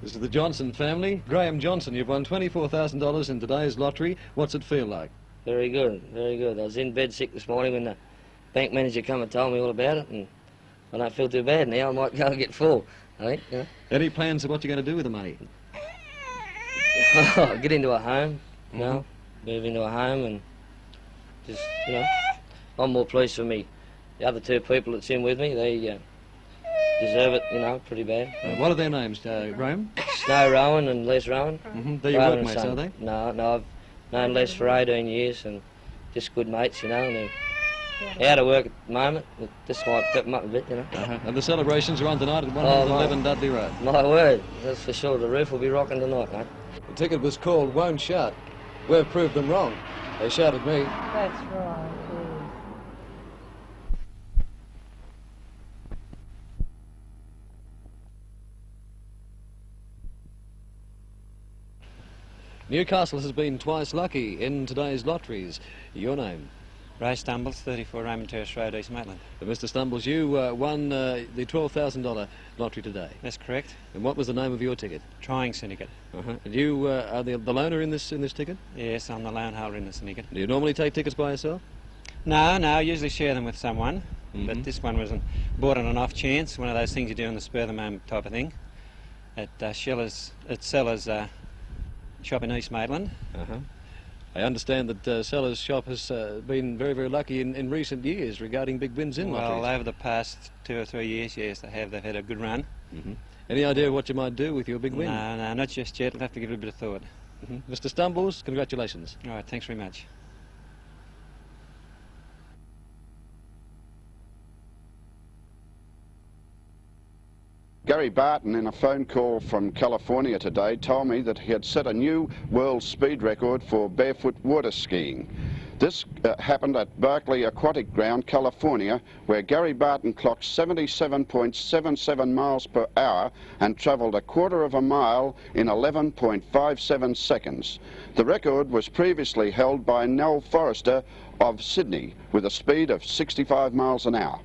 This is the Johnson family. Graham Johnson, you've won $24,000 in today's lottery. What's it feel like? Very good, very good. I was in bed sick this morning when the bank manager come and told me all about it, and I don't feel too bad now. I might go and get full, I think, you know. Any plans of what you're going to do with the money? Get into a home, you know, move into a home and just, you know, I'm more pleased for me. The other two people that's in with me, they deserve it, you know, pretty bad. What are their names, Graham? Snow Rowan and Les Rowan. They're your Rowan and workmates, son. are they? No, I've known Les for 18 years and just good mates, you know, and they're out of work at the moment, but this might pep them up a bit, you know. And the celebrations are on tonight at 111 Dudley Road. My word, that's for sure. The roof will be rocking tonight, mate. The ticket was called Won't Shout. We've proved them wrong. They shouted me. That's right, yes. Newcastle has been twice lucky in today's lotteries. Your name? Ray Stumbles, 34 Raymond Terrace Road, East Maitland. Mr. Stumbles, you won the $12,000 lottery today. That's correct. And what was the name of your ticket? Trying Syndicate. And you are the loaner in this ticket? Yes, I'm the loan holder in the syndicate. Do you normally take tickets by yourself? No, I usually share them with someone, but this one wasn't bought on an off chance, one of those things you do on the spur of the moment type of thing. At Sellers shop in East Maitland. I understand that Sellers' shop has been very, very lucky in recent years regarding big wins in lotteries. Well, over the past 2 or 3 years, yes, they have. They've had a good run. Any idea what you might do with your big win? No, not just yet. I'll have to give it a bit of thought. Mr. Stumbles, congratulations. All right, thanks very much. Gary Barton, in a phone call from California today, told me that he had set a new world speed record for barefoot water skiing. This happened at Berkeley Aquatic Ground, California, where Gary Barton clocked 77.77 miles per hour and travelled a quarter of a mile in 11.57 seconds. The record was previously held by Nell Forrester of Sydney with a speed of 65 miles an hour.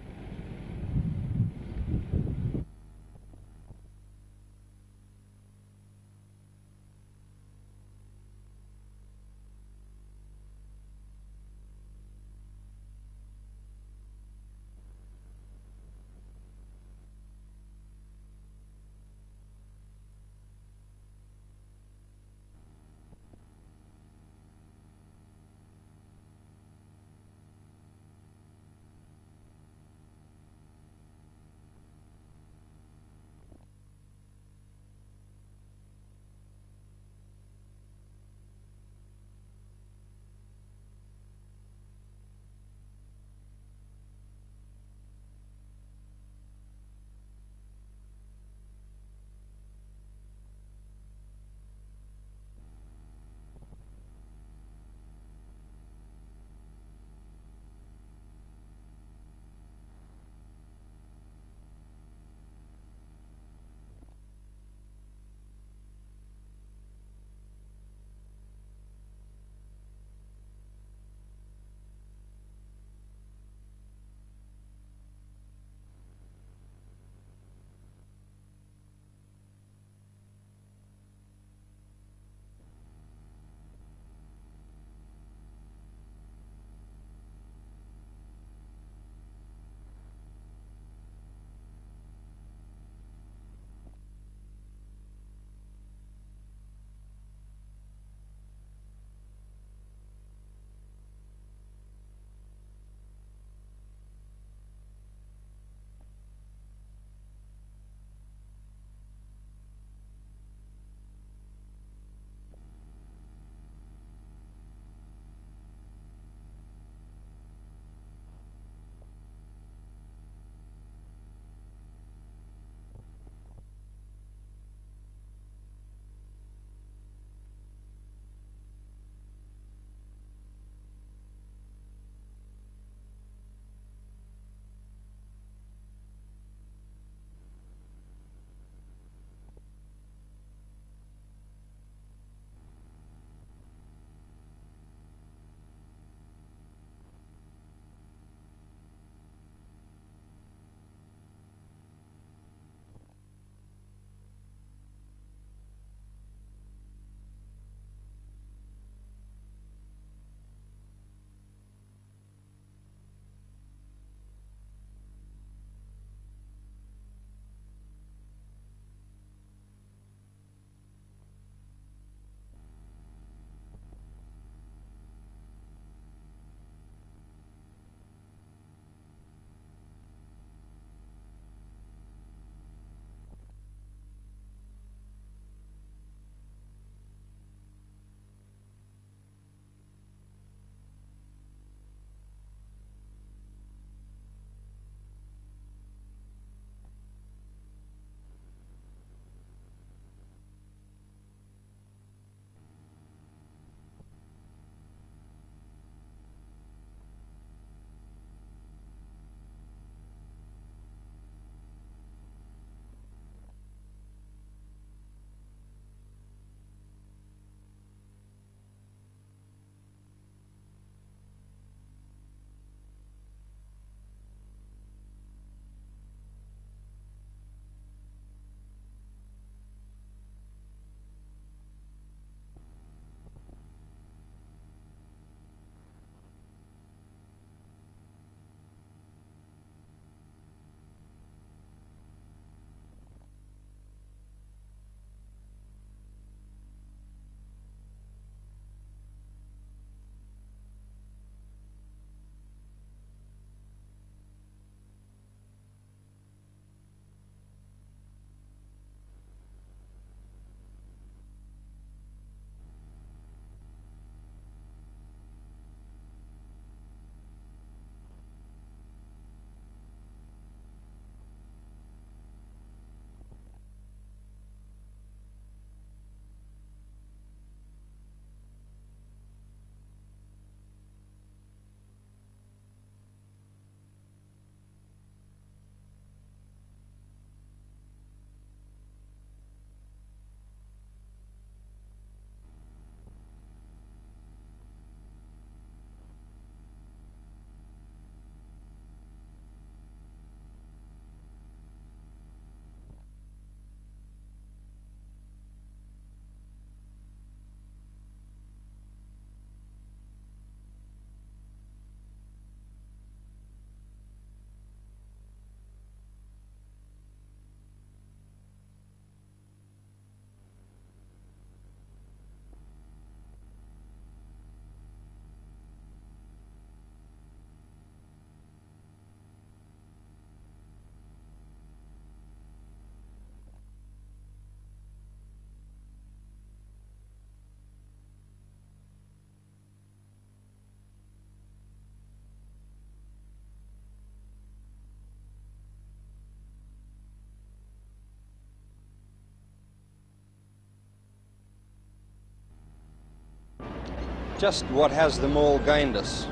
just what has the mall gained us?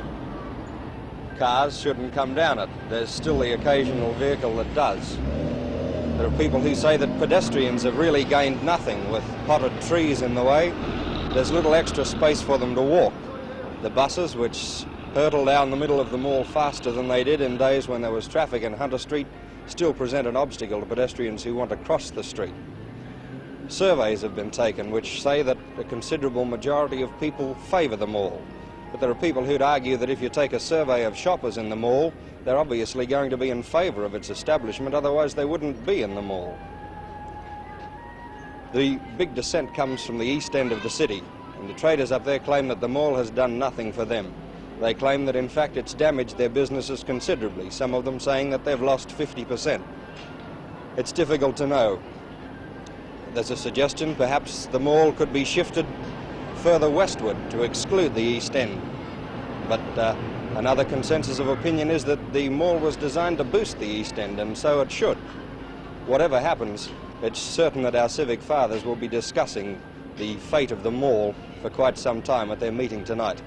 Cars shouldn't come down it. There's still the occasional vehicle that does. There are people who say that pedestrians have really gained nothing with potted trees in the way. There's little extra space for them to walk. The buses, which hurtle down the middle of the mall faster than they did in days when there was traffic in Hunter Street, still present an obstacle to pedestrians who want to cross the street. Surveys have been taken which say that a considerable majority of people favour the mall. But there are people who'd argue that if you take a survey of shoppers in the mall, they're obviously going to be in favour of its establishment, otherwise they wouldn't be in the mall. The big dissent comes from the east end of the city, and the traders up there claim that the mall has done nothing for them. They claim that in fact it's damaged their businesses considerably, some of them saying that they've lost 50%. It's difficult to know. There's a suggestion perhaps the mall could be shifted further westward to exclude the east end. But another consensus of opinion is that the mall was designed to boost the east end, and so it should. Whatever happens, it's certain that our civic fathers will be discussing the fate of the mall for quite some time at their meeting tonight.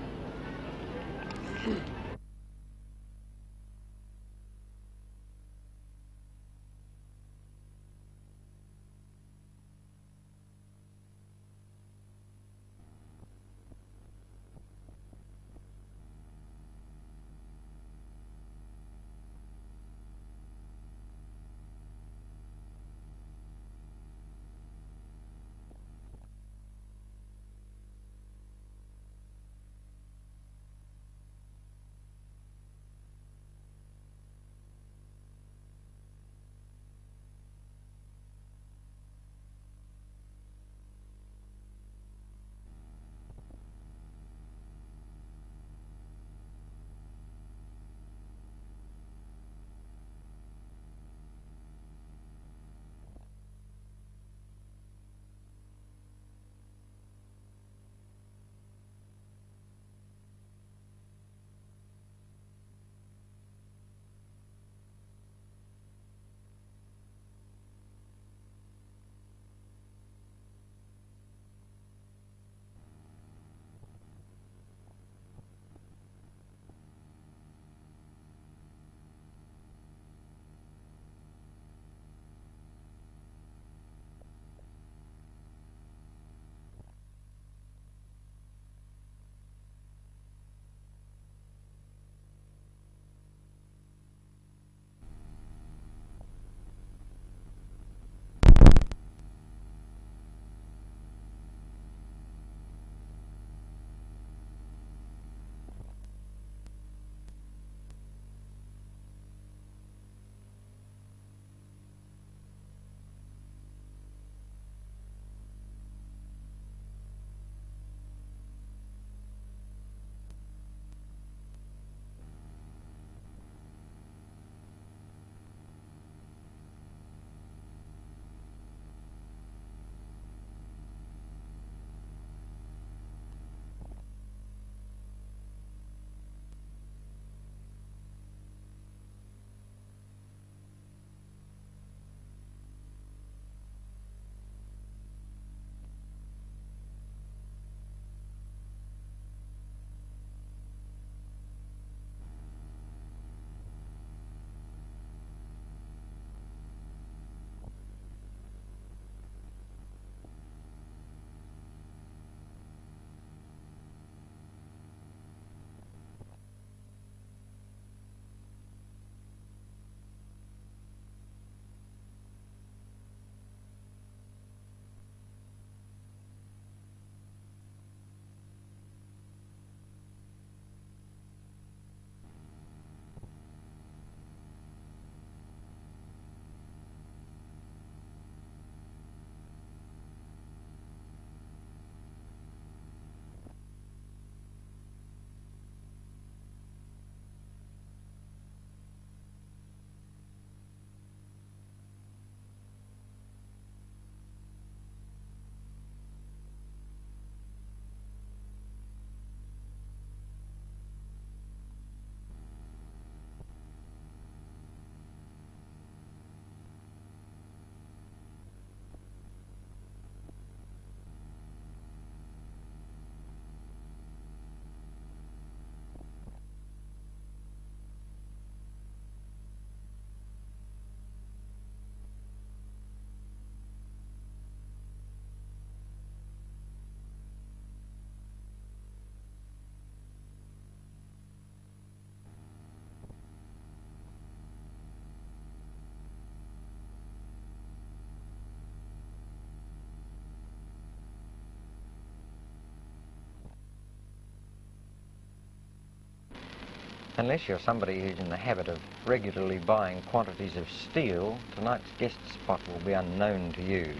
Unless you're somebody who's in the habit of regularly buying quantities of steel, tonight's guest spot will be unknown to you.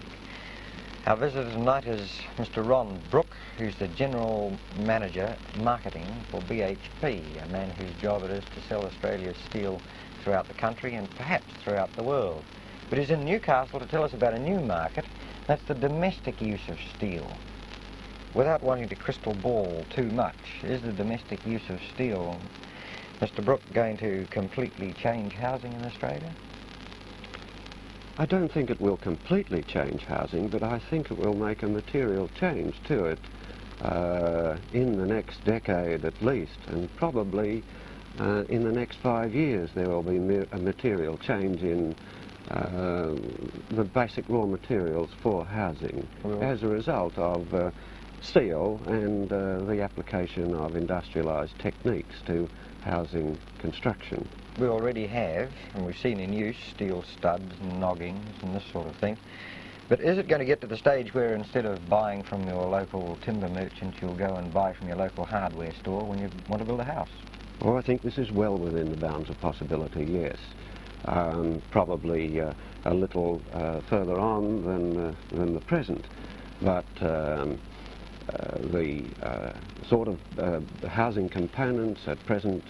Our visitor tonight is Mr. Ron Brooke, who's the General Manager Marketing for BHP, a man whose job it is to sell Australia's steel throughout the country and perhaps throughout the world. But he's in Newcastle to tell us about a new market, that's the domestic use of steel. Without wanting to crystal ball too much, is the domestic use of steel, Mr. Brooke, going to completely change housing in Australia? I don't think it will completely change housing, but I think it will make a material change to it in the next decade at least, and probably in the next 5 years there will be a material change in the basic raw materials for housing as a result of steel and the application of industrialised techniques to housing construction. We already have, and we've seen in use, steel studs and noggings and this sort of thing. But is it going to get to the stage where instead of buying from your local timber merchant, you'll go and buy from your local hardware store when you want to build a house? Well, I think this is well within the bounds of possibility, yes. Probably a little further on than the present, but the sort of housing components at present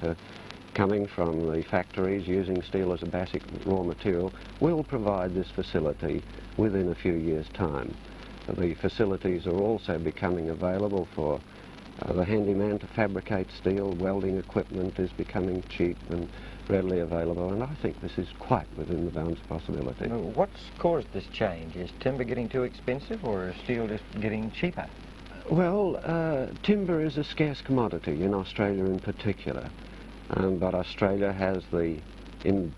coming from the factories using steel as a basic raw material will provide this facility within a few years' time. The facilities are also becoming available for the handyman to fabricate steel. Welding equipment is becoming cheap and readily available, and I think this is quite within the bounds of possibility. What's caused this change? Is timber getting too expensive, or is steel just getting cheaper? Well, timber is a scarce commodity in Australia in particular. But Australia has in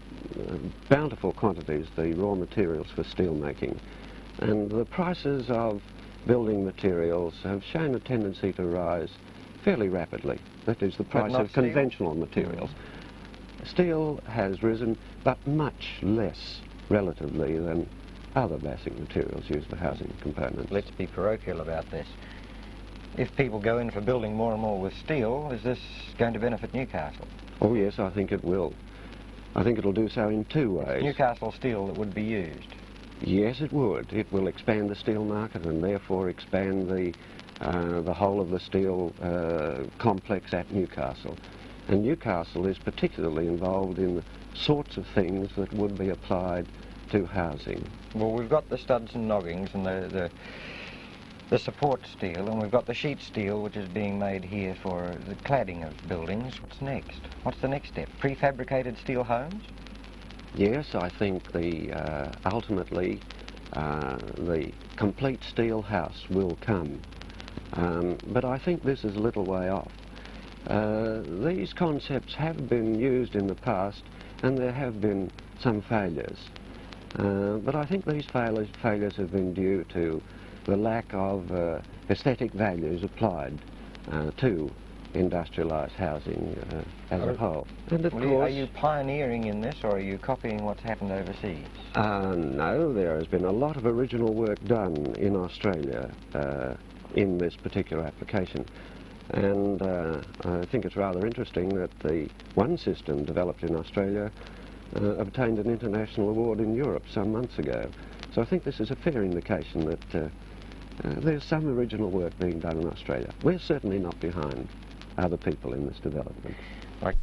bountiful quantities the raw materials for steel making, and the prices of building materials have shown a tendency to rise fairly rapidly. That is, the price of conventional materials. Steel has risen, but much less relatively than other basic materials used for housing components. Let's be parochial about this. If people go in for building more and more with steel, is this going to benefit Newcastle? Oh yes, I think it will. I think it'll do so in two ways. Newcastle steel that would be used? Yes, it would. It will expand the steel market and therefore expand the whole of the steel complex at Newcastle. And Newcastle is particularly involved in the sorts of things that would be applied to housing. Well, we've got the studs and noggings and the support steel, and we've got the sheet steel which is being made here for the cladding of buildings. What's next? What's the next step? Prefabricated steel homes? Yes, I think ultimately the complete steel house will come. But I think this is a little way off. These concepts have been used in the past and there have been some failures. But I think these failures have been due to the lack of aesthetic values applied to industrialised housing as a whole. And of course, are you pioneering in this, or are you copying what's happened overseas? No, there has been a lot of original work done in Australia in this particular application. And I think it's rather interesting that the one system developed in Australia obtained an international award in Europe some months ago. So I think this is a fair indication that there's some original work being done in Australia. We're certainly not behind other people in this development. Right.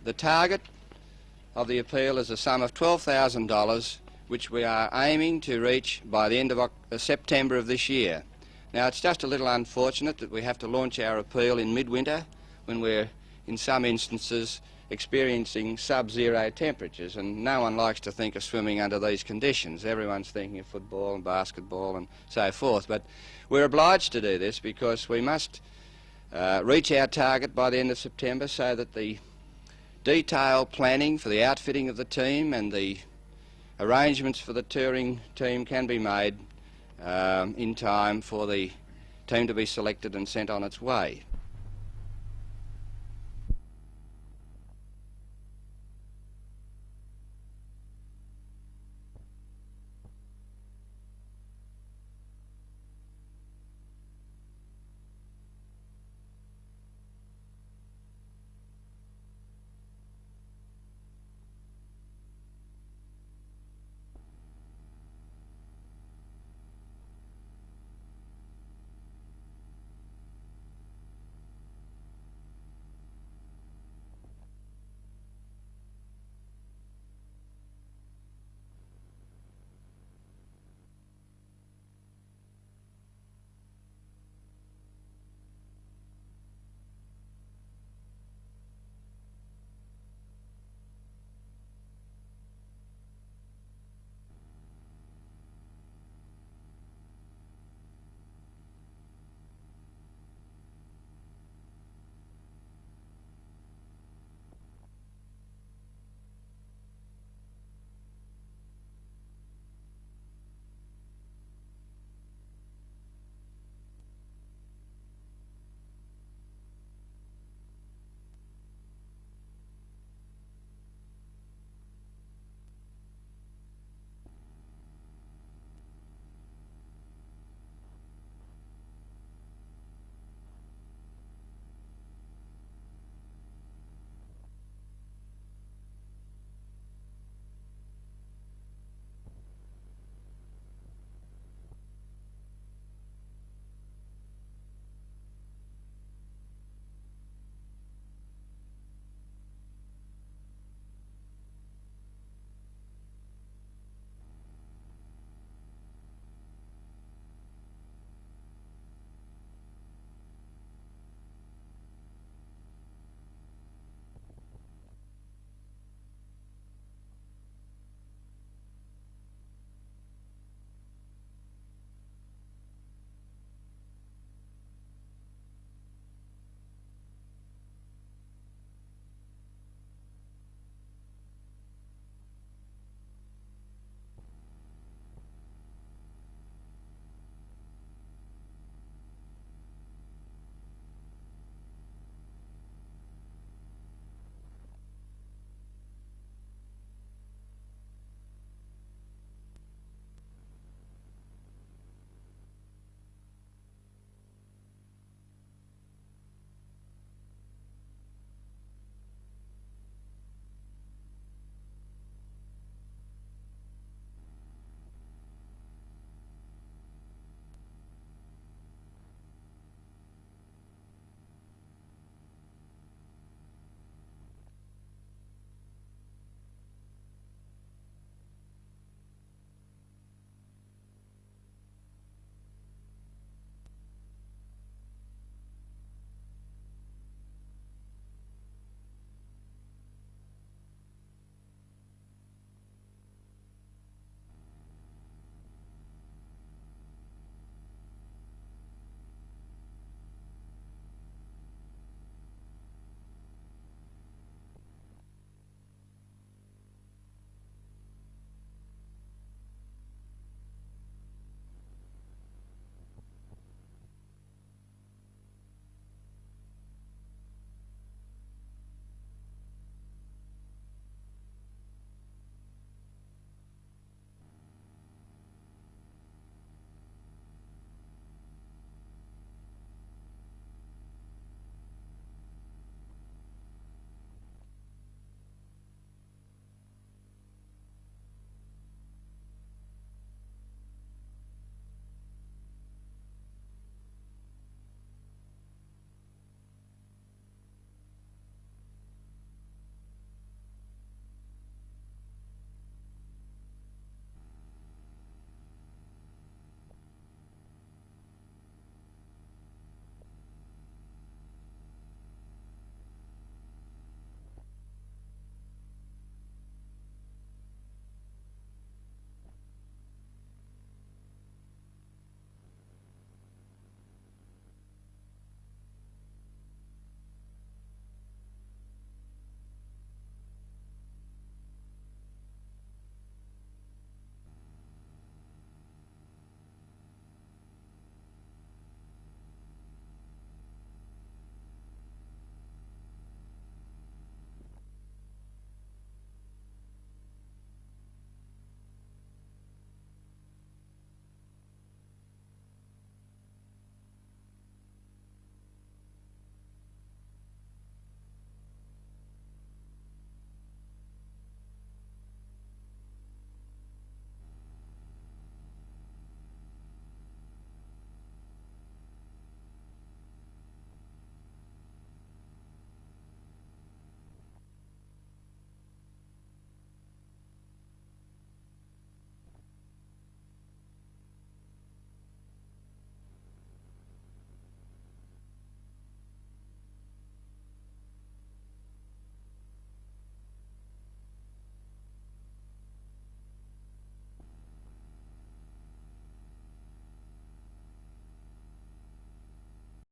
The target of the appeal is a sum of $12,000, which we are aiming to reach by the end of September of this year. Now, it's just a little unfortunate that we have to launch our appeal in midwinter when we're, in some instances, experiencing sub-zero temperatures, and no one likes to think of swimming under these conditions. Everyone's thinking of football and basketball and so forth, but we're obliged to do this because we must reach our target by the end of September so that the detailed planning for the outfitting of the team and the arrangements for the touring team can be made in time for the team to be selected and sent on its way.